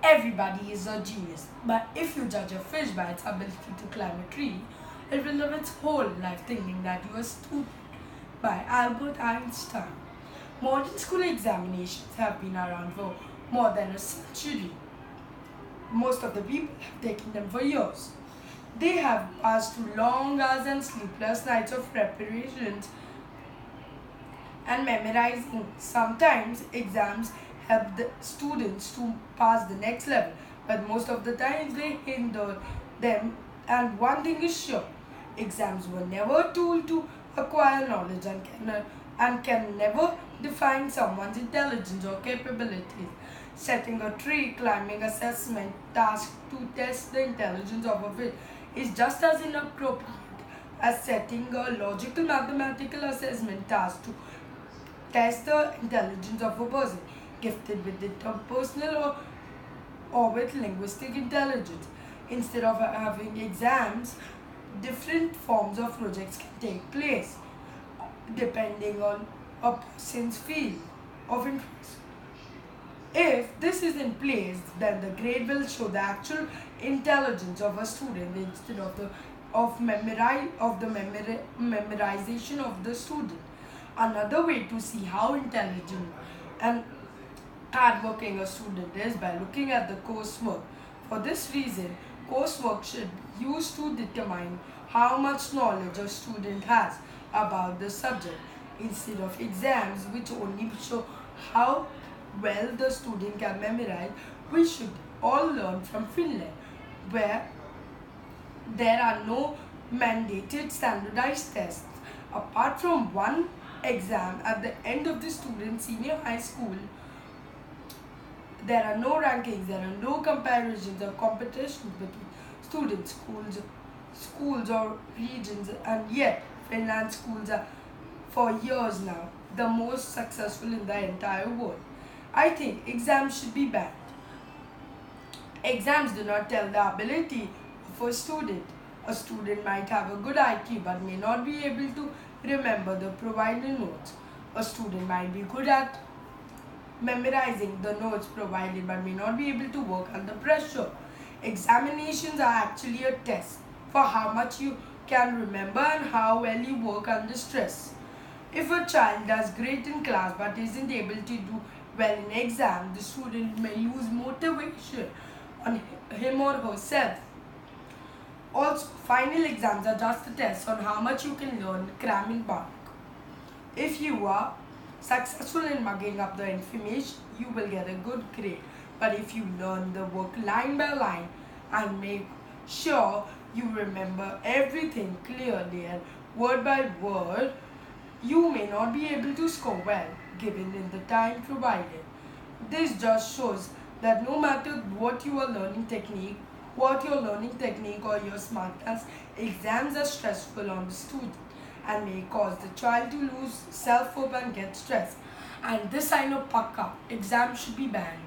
Everybody is a genius, but if you judge a fish by its ability to climb a tree, it will live its whole life thinking that you are stupid. By Albert Einstein. Modern school examinations have been around for more than a century. Most of the people have taken them for years. They have passed through long hours and sleepless nights of preparations and memorizing. Sometimes exams help the students to pass the next level, but most of the times they hinder them. And one thing is sure, exams were never a tool to acquire knowledge and can never define someone's intelligence or capabilities. Setting a tree climbing assessment task to test the intelligence of a fish is just as inappropriate as setting a logical mathematical assessment task to test the intelligence of a person gifted with interpersonal or with linguistic intelligence. Instead of having exams, different forms of projects can take place depending on a person's field of interest. If this is in place, then the grade will show the actual intelligence of a student instead of the memorization of the student. Another way to see how intelligent and hardworking a student is by looking at the coursework. For this reason, coursework should be used to determine how much knowledge a student has about the subject instead of exams which only show how well the student can memorize. We should all learn from Finland, where there are no mandated standardized tests. Apart from one exam at the end of the student's senior high school, there are no rankings, there are no comparisons or competitions between schools or regions, and yet Finland schools are for years now the most successful in the entire world. I think exams should be banned. Exams do not tell the ability of a student. A student might have a good IQ but may not be able to remember the provided notes. A student might be good at memorizing the notes provided but may not be able to work under pressure. Examinations are actually a test for how much you can remember and how well you work under stress. If a child does great in class but isn't able to do well in exam, the student may lose motivation on him or herself. Also, final exams are just a test on how much you can learn cram in bulk. If you are successful in mugging up the information, you will get a good grade. But if you learn the work line by line and make sure you remember everything clearly and word by word, you may not be able to score well given in the time provided. This just shows that no matter what your learning technique or your smartness, exams are stressful on the student and may cause the child to lose self-hope and get stressed. And this I know Pakka, exams should be banned.